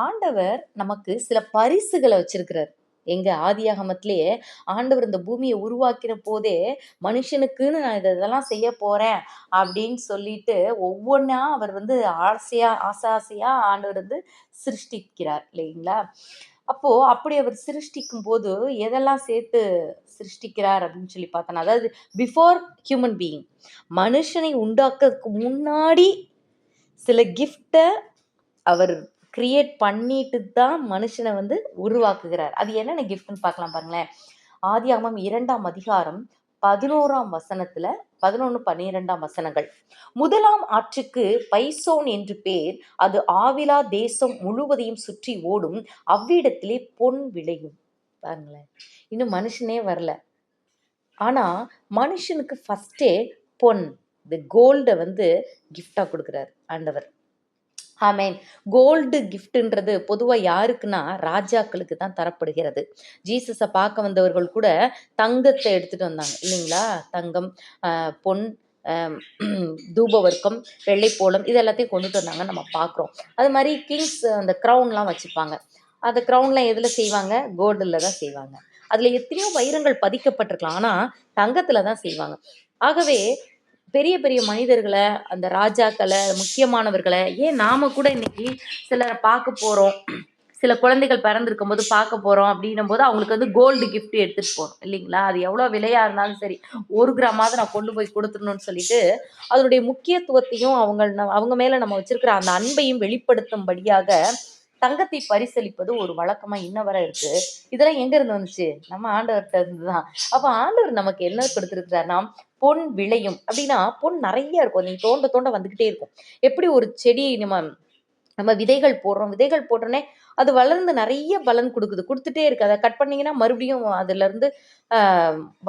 ஆண்டவர் நமக்கு சில பரிசுகளை வச்சிருக்கிறார். எங்க ஆதியாகமத்திலேயே ஆண்டவர் இந்த பூமியை உருவாக்கின போதே மனுஷனுக்குன்னு நான் இதெல்லாம் செய்ய போறேன் அப்படின்னு சொல்லிட்டு ஒவ்வொன்றா அவர் வந்து ஆசையா ஆண்டவர் வந்து சிருஷ்டிக்கிறார் இல்லைங்களா? அப்போ அப்படி அவர் சிருஷ்டிக்கும் போது எதெல்லாம் சேர்த்து சிருஷ்டிக்கிறார் அப்படின்னு சொல்லி பார்த்தோன்னா, அதாவது பிஃபோர் ஹியூமன் பீயிங், மனுஷனை உண்டாக்குறதுக்கு முன்னாடி சில கிஃப்டை அவர் கிரியேட் பண்ணிட்டு தான் மனுஷனை வந்து உருவாக்குகிறார். அது என்னென்ன கிஃப்ட்னு பார்க்கலாம் பாருங்களேன். ஆதியாகமம் 2ஆம் அதிகாரம் 11ஆம் வசனத்துல 11, 12ஆம் வசனங்கள். முதலாம் ஆற்றுக்கு பைசோன் என்று பேர், அது ஆவிலா தேசம் முழுவதையும் சுற்றி ஓடும், அவ்விடத்திலே பொன் விளையும். பாருங்களேன், இன்னும் மனுஷனே வரல, ஆனா மனுஷனுக்கு ஃபர்ஸ்டே பொன், இந்த கோல்டை வந்து கிஃப்டா கொடுக்குறாரு ஆண்டவர். ஆமேன். கோல்டு கிஃப்ட்ன்றது பொதுவாக யாருக்குன்னா ராஜாக்களுக்கு தான் தரப்படுகிறது. ஜீசஸை பார்க்க வந்தவர்கள் கூட தங்கத்தை எடுத்துட்டு வந்தாங்க இல்லைங்களா? தங்கம், பொன், தூபவர்க்கம், வெள்ளைப்போளம், இது எல்லாத்தையும் கொண்டுட்டு வந்தாங்க நம்ம பார்க்குறோம். அது மாதிரி கிங்ஸ் அந்த க்ரௌன்லாம் வச்சுப்பாங்க. அந்த க்ரௌன்லாம் எதில் செய்வாங்க? கோல்டில் தான் செய்வாங்க. அதில் எத்தனையோ வைரங்கள் பதிக்கப்பட்டிருக்கலாம், ஆனால் தங்கத்தில் தான் செய்வாங்க. ஆகவே பெரிய பெரிய மனிதர்களை, அந்த ராஜாக்களை, முக்கியமானவர்களை, ஏன் நாம கூட இன்னைக்கு சிலரை பார்க்க போகிறோம், சில குழந்தைகள் பிறந்திருக்கும் போது பார்க்க போகிறோம் அப்படின்னும் போது அவங்களுக்கு வந்து கோல்டு கிஃப்ட் எடுத்துகிட்டு போகிறோம் இல்லைங்களா? அது எவ்வளோ விலையாக இருந்தாலும் சரி, 1 கிராமாவது நான் கொண்டு போய் கொடுத்துடணும்னு சொல்லிட்டு அதனுடைய முக்கியத்துவத்தையும் அவங்க மேலே நம்ம வச்சிருக்கிற அந்த அன்பையும் வெளிப்படுத்தும்படியாக தங்கத்தை பரிசளிப்பது ஒரு வழக்கமா இன்ன வரை இருக்கு. இதெல்லாம் எங்க இருந்து வந்துச்சு? நம்ம ஆண்டவர்கிட்ட இருந்துதான். அப்ப ஆண்டவர் நமக்கு என்ன கொடுத்திருக்கிறார்னா, பொன் விளையும். அப்படின்னா பொன் நிறைய இருக்கும், நீங்க தோண்ட தோண்ட வந்துகிட்டே இருக்கும். எப்படி ஒரு செடி நம்ம விதைகள் போடுறோம், விதைகள் போட்டோன்னே அது வளர்ந்து நிறைய பலன் கொடுக்குது, கொடுத்துட்டே இருக்கு. அதை கட் பண்ணீங்கன்னா மறுபடியும் அதுல இருந்து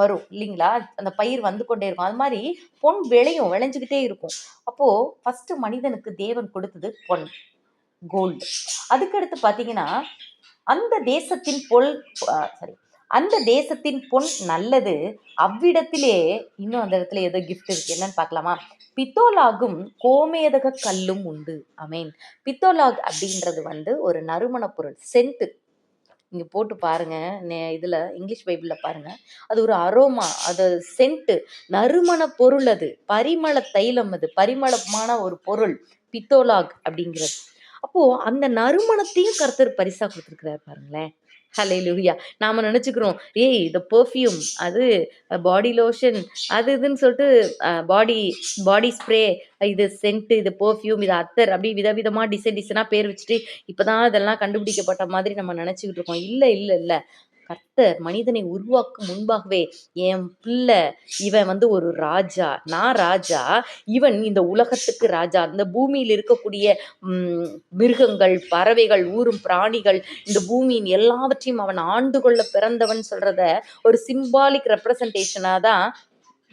வரும் இல்லைங்களா? அந்த பயிர் வந்து கொண்டே இருக்கும். அது மாதிரி பொன் விளையும், விளைஞ்சுக்கிட்டே இருக்கும். அப்போ ஃபர்ஸ்ட் மனிதனுக்கு தேவன் கொடுத்தது பொன், கோல்டு. அதுக்கடுத்து பார்த்தீங்கன்னா, அந்த தேசத்தின் அந்த தேசத்தின் பொன் நல்லது, அவ்விடத்திலே இன்னும் அந்த இடத்துல ஏதோ கிஃப்ட் இருக்கு, என்னன்னு பார்க்கலாமா? பித்தோலாகும் கோமேதக கல்லும் உண்டு. அமேன். பித்தோலாக் அப்படின்றது வந்து ஒரு நறுமண பொருள், சென்ட். நீங்க போட்டு பாருங்க, இதுல இங்கிலீஷ் பைபிள்ல பாருங்க, அது ஒரு அரோமா, அது சென்ட், நறுமண பொருள், அது பரிமள தைலம், அது பரிமளமான ஒரு பொருள் பித்தோலாக் அப்படிங்கிறது. அப்போ அந்த நறுமணத்தையும் கர்த்தர் பரிசா கொடுத்துருக்கிறார் பாருங்களேன். ஹல்லேலூயா. நாம நினைச்சுக்கிறோம், ஏய் இது பெர்ஃப்யூம், அது பாடி லோஷன், அது இதுன்னு சொல்லிட்டு பாடி பாடி ஸ்ப்ரே, இது சென்ட், இது பெர்ஃப்யூம், இது அத்தர், அப்படி விதவிதமா டிசைனா பேர் வச்சுட்டு இப்பதான் இதெல்லாம் கண்டுபிடிக்கப்பட்ட மாதிரி நம்ம நினைச்சுக்கிட்டு இருக்கோம். இல்லை இல்லை இல்லை, கர்த்தர் மனிதனை உருவாக்கும் முன்பாகவே, என் பிள்ளை இவன் வந்து ஒரு ராஜா, நான் ராஜா, இவன் இந்த உலகத்துக்கு ராஜா, இந்த பூமியில் இருக்கக்கூடிய மிருகங்கள், பறவைகள், ஊரும் பிராணிகள், இந்த பூமியின் எல்லாவற்றையும் அவன் ஆண்டு கொள்ள பிறந்தவன் சொல்றத ஒரு சிம்பாலிக் ரெப்ரசன்டேஷனாக தான்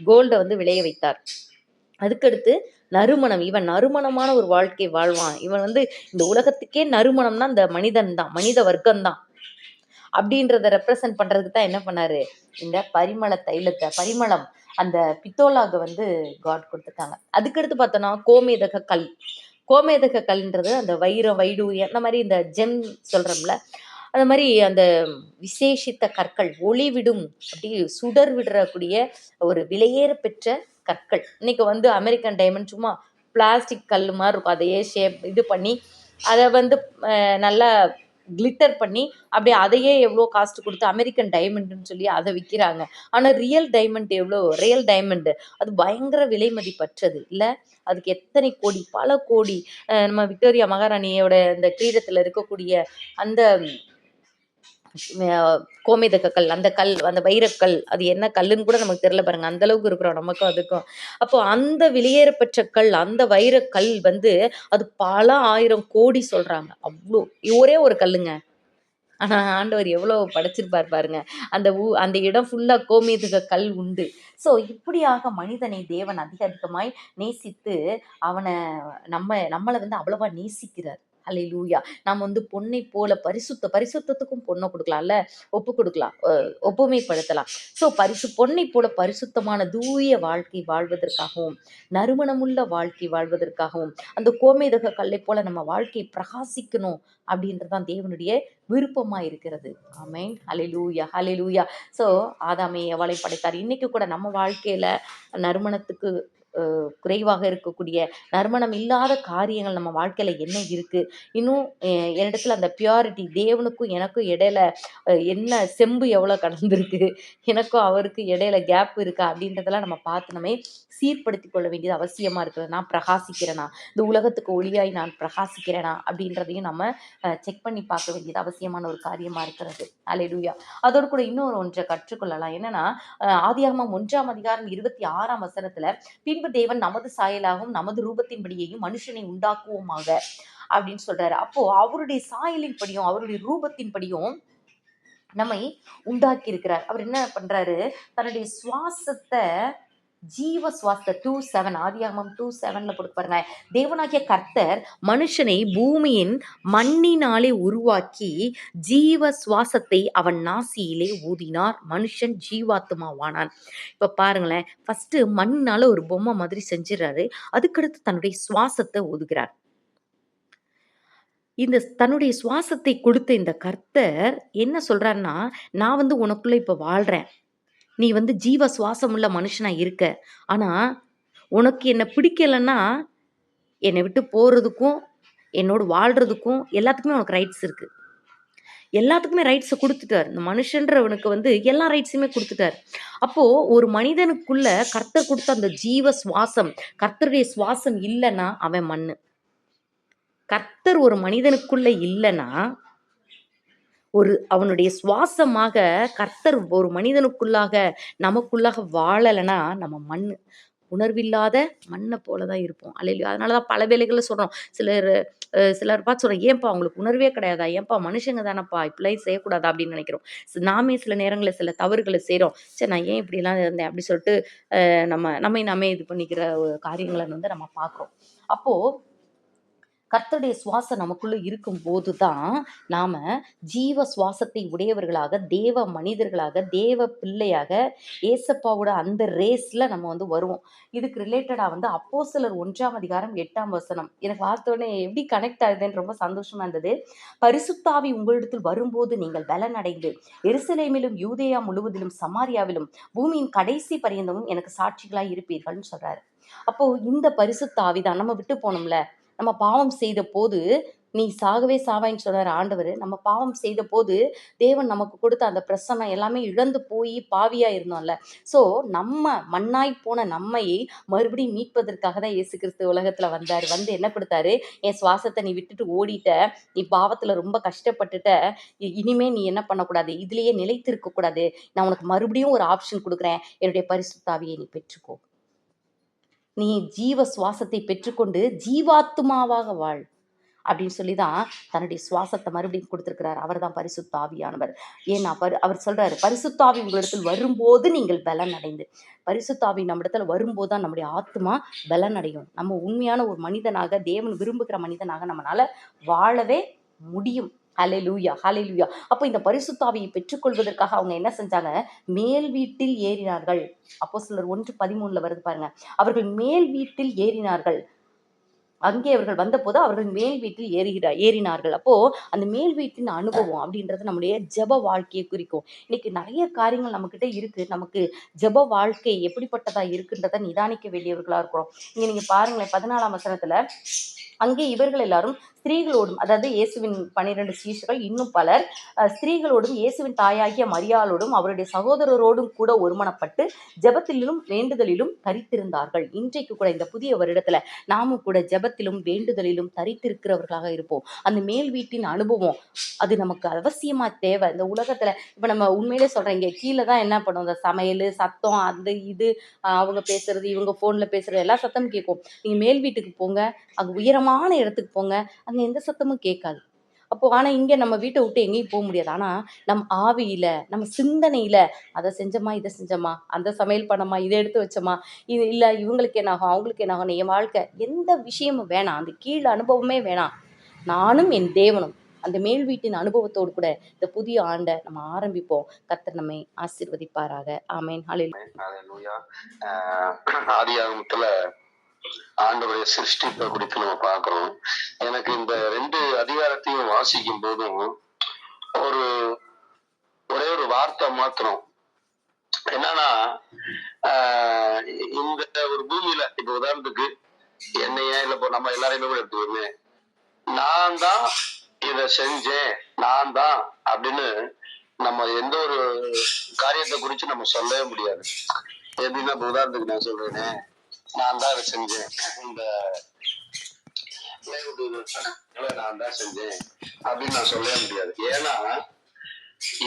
கோல்டை வந்து விளைய வைத்தார். அதுக்கடுத்து நறுமணம், இவன் நறுமணமான ஒரு வாழ்க்கை வாழ்வான், இவன் வந்து இந்த உலகத்துக்கே நறுமணம்னா இந்த மனிதன் தான், மனித வர்க்கம் தான் அப்படின்றத ரெப்ரசன்ட் பண்றதுக்கு தான் என்ன பண்ணாரு, இந்த பரிமள தைலத்தை, பரிமளம், அந்த பித்தோலாக வந்து காட் கொடுத்துருக்காங்க. அதுக்கடுத்து பார்த்தோன்னா கோமேதக கல். கோமேதக கல்ன்றது அந்த வைரம், வைடூரியம், அந்த மாதிரி இந்த ஜெம் சொல்றோம்ல, அந்த மாதிரி அந்த விசேஷித்த கற்கள், ஒளிவிடும், அப்படி சுடர் விடக்கூடிய ஒரு விலையேற பெற்ற கற்கள். இன்னைக்கு வந்து அமெரிக்கன் டைமண்ட் சும்மா பிளாஸ்டிக் கல் மாதிரி இருக்கும், அதையே ஷேப் இது பண்ணி அதை வந்து நல்லா கிளிட்டர் பண்ணி அப்படியே அதையே எவ்வளோ காஸ்ட் கொடுத்து அமெரிக்கன் டைமண்டுன்னு சொல்லி அதை விற்கிறாங்க. ஆனால் ரியல் டைமண்ட் எவ்வளோ? ரியல் டைமண்டு அது பயங்கர விலை மதிப்பற்றது இல்லை, அதுக்கு எத்தனை கோடி, பல கோடி. நம்ம விக்டோரியா மகாராணியோட இந்த கிரீடத்தில் இருக்கக்கூடிய அந்த கோமேதக கல், அந்த கல், அந்த வைரக்கல், அது என்ன கல்லுன்னு கூட நமக்கு தெரியல பாருங்க, அந்த அளவுக்கு இருக்கிறோம் நமக்கும் அதுக்கும். அப்போ அந்த வெளியேறப்பெற்ற கல், அந்த வைரக்கல் வந்து அது பல 1000 கோடி சொல்றாங்க. அவ்வளோ ஒரே ஒரு கல்லுங்க, ஆனா ஆண்டவர் எவ்வளவு படைச்சிருப்பார் பாருங்க. அந்த இடம் ஃபுல்லா கோமேதக கல் உண்டு. ஸோ இப்படியாக மனிதனை தேவன் அதிக அதிகமாய் நேசித்து அவனை நம்மளை வந்து அவ்வளவா நேசிக்கிறார். அல்லேலூயா. நாம் வந்து பொன்னை போல பரிசுத்தத்துக்கும் பொண்ண குடுக்கலாம்ல. ஒப்பு குடுக்கலாம். ஒப்புமைப்படுத்தலாம். ஸோ பொன்னை போல பரிசுத்தமான தூய வாழ்க்கை வாழ்வதற்காகவும், நறுமணமுள்ள வாழ்க்கை வாழ்வதற்காகவும், அந்த கோமேதக கல்லைப் போல நம்ம வாழ்க்கை பிரகாசிக்கணும் அப்படின்றது தான் தேவனுடைய விருப்பமா இருக்கிறது. ஆமென். அல்லேலூயா, அல்லேலூயா. ஸோ ஆதாமை எவ்வளை படைத்தார். இன்னைக்கு கூட நம்ம வாழ்க்கையில நறுமணத்துக்கு குறைவாக இருக்கக்கூடிய நறுமணம் இல்லாத காரியங்கள் நம்ம வாழ்க்கையில என்ன இருக்கு? இன்னும் என்னிடத்துல அந்த பியூரிட்டி தேவனுக்கும் எனக்கும் இடையில என்ன செம்பு எவ்வளோ கலந்திருக்கு? எனக்கும் அவருக்கும் இடையில கேப் இருக்கா? அப்படின்றதெல்லாம் நம்ம பார்த்து நம்மை சீர்படுத்திக் கொள்ள வேண்டியது அவசியமா இருக்குது. நான் பிரகாசிக்கிறேனா? இந்த உலகத்துக்கு ஒளியாய் நான் பிரகாசிக்கிறேனா? அப்படின்றதையும் நம்ம செக் பண்ணி பார்க்க வேண்டியது அவசியமான ஒரு காரியமா இருக்கிறது. அல்லேலூயா. அதோடு கூட இன்னொரு ஒன்றை கற்றுக்கொள்ளலாம். என்னன்னா, ஆதியாகமம் 1ஆம் அதிகாரம் 26ஆம் வசனத்துல, பின்பு தேவன் நமது சாயலாகவும் நமது ரூபத்தின்படியேயும் மனுஷனை உண்டாக்குவோமாக அப்படின்னு சொல்றாரு. அப்போ அவருடைய சாயலின் படியும் அவருடைய ரூபத்தின் படியும் நம்மை உண்டாக்கி இருக்கிறார். அவர் என்ன பண்றாரு, தன்னுடைய சுவாசத்தை ஜீவ சுவாசத்தை 2:7 ஆதியாகமம் 2:7 போட்டு பாருங்க. தேவனாகிய கர்த்தர் மனுஷனை பூமியின் மண்ணினாலே உருவாக்கி ஜீவ சுவாசத்தை அவன் நாசியிலே ஊதினார். மனுஷன் ஜீவாத்மாவானான். இப்ப பாருங்களேன், ஃபர்ஸ்ட் மண்ணால ஒரு பொம்மை மாதிரி செஞ்சிடறாரு. அதுக்கடுத்து தன்னுடைய சுவாசத்தை ஊதுகிறார். இந்த தன்னுடைய சுவாசத்தை கொடுத்த இந்த கர்த்தர் என்ன சொல்றாருன்னா, நான் வந்து உனக்குள்ள இப்ப வாழ்றேன். நீ வந்து ஜீவ சுவாசம் உள்ள மனுஷனா இருக்க. ஆனா, உனக்கு என்ன பிடிக்கலன்னா, என்னை விட்டு போறதுக்கும், என்னோடு வாழ்றதுக்கும் எல்லாத்துக்குமே உனக்கு ரைட்ஸ் இருக்கு. எல்லாத்துக்குமே ரைட்ஸ குடுத்துட்டார். இந்த மனுஷன்றவனுக்கு வந்து எல்லா ரைட்ஸுமே குடுத்துட்டார். அப்போ ஒரு மனிதனுக்குள்ள கர்த்தர் குடுத்த அந்த ஜீவ சுவாசம், கர்த்தருடைய சுவாசம் இல்லன்னா அவன் மண்ணு. கர்த்தர் ஒரு மனிதனுக்குள்ள இல்லன்னா, அவனுடைய சுவாசமாக கர்த்தர் ஒரு மனிதனுக்குள்ளாக, நமக்குள்ளாக வாழலன்னா நம்ம மண்ணு. உணர்வில்லாத மண்ண போல தான் இருப்போம். அல்லேலூயா. அதனால தான் பல வேளைகள்ல சொல்றோம். சிலர் பார்த்து சொல்றோம், "ஏன்பா உங்களுக்கு உணர்வே கிடையாதா? ஏன்பா மனுஷங்க தானப்பா, இப்படிலாம் செய்யக்கூடாதா?" அப்படின்னு நினைக்கிறோம். நாமே சில நேரங்கள்ல சில தவறுகள செய்றோம். ச்சே நான் ஏன் இப்படிலாம் இருந்தேன் அப்படி சொல்லிட்டு நம்மை நாமே இது பண்ணிக்கிற ஒரு காரியங்கள வந்து நம்ம பார்க்குறோம். அப்போ கர்த்தருடைய சுவாசம் நமக்குள்ள இருக்கும்போது தான் நாம ஜீவ சுவாசத்தை உடையவர்களாக, தேவ மனிதர்களாக, தேவ பிள்ளையாக, ஏசப்பாவோட அந்த ரேஸ்ல நம்ம வந்து வருவோம். இதுக்கு ரிலேட்டடா வந்து அப்போஸ்தலர் 1ஆம் அதிகாரம் 8ஆம் வசனம். எனக்கு பார்த்தோனே எப்படி கனெக்ட் ஆகுதுன்னு ரொம்ப சந்தோஷமா இருந்தது. பரிசுத்த ஆவி உங்களிடத்தில் வரும்போது நீங்கள் பலன் அடைந்து எருசலேமிலும், யூதேயா முழுவதிலும், சமாரியாவிலும், பூமியின் கடைசி பரியந்தமும் எனக்கு சாட்சிகளாய் இருப்பீர்கள்ன்னு சொல்றாரு. அப்போ இந்த பரிசுத்த ஆவி தான் நம்ம விட்டு போனோம்ல. நம்ம பாவம் செய்த போது, நீ சாகவே சாவாய்ன்னு சொன்னாரு ஆண்டவரு. நம்ம பாவம் செய்த போது, தேவன் நமக்கு கொடுத்த அந்த பிரசன்னம் எல்லாமே இழந்து போய் பாவியா இருந்தோம்ல. ஸோ, நம்ம மண்ணாய் போன நம்மை மறுபடியும் மீட்பதற்காக தான் இயேசு கிறிஸ்து உலகத்துல வந்தாரு. வந்து என்ன கொடுத்தாரு? என் சுவாசத்த நீ விட்டுட்டு ஓடிட்ட. நீ பாவத்துல ரொம்ப கஷ்டப்பட்டுட்ட. இனிமே நீ என்ன பண்ணக்கூடாது? இதுலயே நிலைத்திருக்க கூடாது. நான் உனக்கு மறுபடியும் ஒரு ஆப்ஷன் குடுக்குறேன். என்னுடைய பரிசுத்த ஆவியை நீ பெற்றுக்கோ. நீ ஜீவ சுவாசத்தை பெற்றுக்கொண்டு ஜீவாத்துமாவாக வாழ் அப்படின்னு சொல்லி தான் தன்னுடைய சுவாசத்தை மறுபடியும் கொடுத்திருக்கிறார். அவர் தான் பரிசுத்த ஆவியானவர். ஏன்னா அவர் சொல்றாரு, பரிசுத்த ஆவி உங்களிடத்தில் வரும்போது நீங்கள் பலன் அடைந்து. பரிசுத்த ஆவி நம்மிடத்துல வரும்போது தான் நம்முடைய ஆத்மா பலன் அடையும். நம்ம உண்மையான ஒரு மனிதனாக, தேவன் விரும்புகிற மனிதனாக நம்மளால வாழவே முடியும். ஹல்லேலூயா, ஹல்லேலூயா. அப்போ இந்த பரிசுத்த ஆவியை பெற்றுக்கொள்வதற்காக அவங்க என்ன செஞ்சாங்க? மேல் வீட்டில் ஏறினார்கள். அப்போஸ்தலர் 1:13 வருது பாருங்க. அவர்கள் மேல் வீட்டில் ஏறினார்கள். அங்கே அவர்கள் வந்தபோது அவர்கள் மேல் வீட்டில் ஏறினார்கள். அப்போ அந்த மேல் வீட்டின் அனுபவம் அப்படின்றது நம்முடைய ஜெப வாழ்க்கையை குறிக்கும். இன்னைக்கு நிறைய காரியங்கள் நம்மகிட்ட இருக்கு. நமக்கு ஜெப வாழ்க்கை எப்படிப்பட்டதா இருக்குன்றத நிதானிக்க வேண்டியவர்களா இருக்கிறோம். இங்க நீங்க பாருங்களேன், 14ஆம் வசனத்துல, அங்கே இவர்கள் எல்லாரும் ஸ்திரீகளோடும், அதாவது இயேசுவின் 12 சீஷர்கள் இன்னும் பலர் ஸ்திரீகளோடும் இயேசுவின் தாயாகிய மரியாளோடும் அவருடைய சகோதரரோடும் கூட ஒருமனப்பட்டு ஜெபத்திலும் வேண்டுதலிலும் தரித்திருந்தார்கள். இன்றைக்கு கூட இந்த புதிய வருடத்துல நாமும் கூட ஜெபத்திலும் வேண்டுதலிலும் தரித்திருக்கிறவர்களாக இருப்போம். அந்த மேல் வீட்டின் அனுபவம் அது நமக்கு அவசியமா தேவை. இந்த உலகத்துல இப்ப நம்ம உண்மையிலே சொல்றேன், இங்க கீழே தான் என்ன பண்ணும், இந்த சமையல் சத்தம் அந்த இது அவங்க பேசுறது, இவங்க போன்ல பேசுறது எல்லா சத்தமும் கேட்கும். நீங்க மேல் வீட்டுக்கு போங்க, அங்க உயரமான இடத்துக்கு போங்க, அங்க எந்த சத்தமும் கேட்காது. அப்போ ஆனா இங்க நம்ம வீட்டை விட்டு எங்கேயும் போக முடியாது. ஆனா நம்ம ஆவியில, நம்ம சிந்தனையில அதை செஞ்சோமா, இதை செஞ்சோமா, அந்த சமையல் பண்ணோமா, இதை எடுத்து வச்சோமா, இது இல்ல இவங்களுக்கு என்ன ஆகும், அவங்களுக்கு என்ன ஆகும், என் வாழ்க்கை எந்த விஷயமும் வேணாம். அந்த கீழ் அனுபவமே வேணாம். நானும் என் தேவனும் அந்த மேல் வீட்டின் அனுபவத்தோடு கூட இந்த புதிய ஆண்டை நம்ம ஆரம்பிப்போம். கர்த்தர் நம்மை ஆசீர்வதிப்பாராக. ஆமென். ஹல்லேலூயா. ஆதியாகமத்துல ஆண்டவருடைய சிருஷ்டிப்பை குறித்து நம்ம பார்க்கிறோம். எனக்கு இந்த 2 அதிகாரத்தையும் வாசிக்கும் போதும் ஒரு ஒரே ஒரு வார்த்தை மாத்திரம் என்னன்னா, இந்த ஒரு பூமியில இப்ப உதாரணத்துக்கு என்னைய இல்ல இப்போ நம்ம எல்லாரையுமே கூட எடுத்துக்கோமே, நான் தான் இதை செஞ்சேன், நான் தான் அப்படின்னு நம்ம எந்த ஒரு காரியத்தை குறிச்சு நம்ம சொல்லவே முடியாது. எப்படின்னா இப்ப உதாரணத்துக்கு நான் சொல்றேனே, நான் தான் இதை செஞ்சேன், இந்த நான் தான் செஞ்சேன் அப்படின்னு நான் சொல்லவே முடியாது. ஏன்னா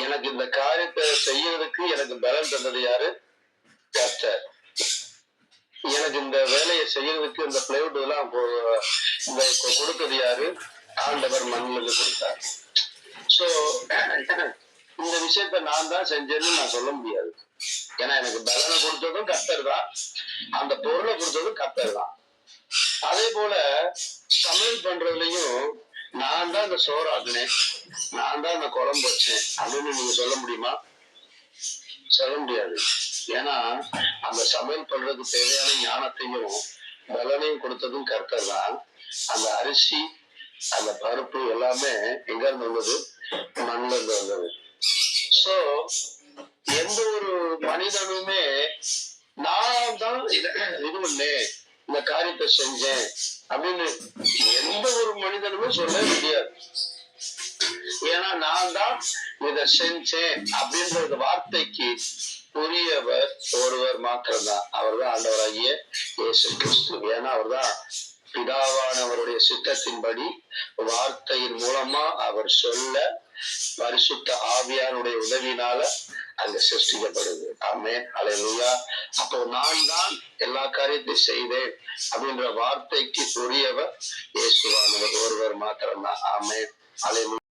எனக்கு இந்த காரியத்தை செய்யறதுக்கு எனக்கு பலன் தந்தது யாரு? கர்த்தர். எனக்கு இந்த வேலையை செய்யறதுக்கு இந்த பிளைவுட் எல்லாம் இந்த கொடுத்தது யாரு? ஆண்டவர் மண்ணிலிருந்து கொடுத்தார். சோ இந்த விஷயத்த நான் தான் செஞ்சேன்னு நான் சொல்ல முடியாது. ஏன்னா எனக்கு பலனை கொடுத்ததும் கர்த்தர் தான், அந்த பொருளை கொடுத்ததும் கர்த்தர் தான். அதே போல சமையல் பண்றதுலயும் நான் தான் இந்த சோறாக்குனேன், நான் தான் இந்த குழம்பு வச்சேன் அப்படின்னு நீங்க சொல்ல முடியுமா? சொல்ல முடியாது. ஏன்னா அந்த சமையல் பண்றதுக்கு தேவையான ஞானத்தையும் பலனையும் கொடுத்ததும் கர்த்தர் தான். அந்த அரிசி, அந்த பருப்பு எல்லாமே எங்க இருந்து வந்தது? மண்ணில இருந்து வந்தது. சோ எந்த ஒரு மனிதனுமே நான் தான் இது பண்ணேன், இந்த காரியத்தை செஞ்சேன் அப்படின்னு எந்த ஒரு மனிதனுமே சொல்ல முடியாது. ஏன்னா நான் தான் இதை செஞ்சேன் அப்படின்ற வார்த்தைக்கு உரியவர் ஒருவர் மாத்திரம்தான். அவர் தான் ஆண்டவராகிய இயேசு கிறிஸ்து. ஏன்னா அவர் தான் பிதாவானவருடைய சித்தத்தின்படி வார்த்தையின் மூலமா அவர் சொல்ல பரிசுத்த ஆவியானுடைய உதவியினால அங்க சிருஷ்டிக்கப்படுது. ஆமென். ஹல்லேலூயா. அப்போ நான் தான் எல்லா காரியத்தையும் செய்தேன் அப்படின்ற வார்த்தைக்கு உரியவர் இயேசுவானவர் ஒருவர் மாத்திரம்தான். ஆமென். ஹல்லேலூயா.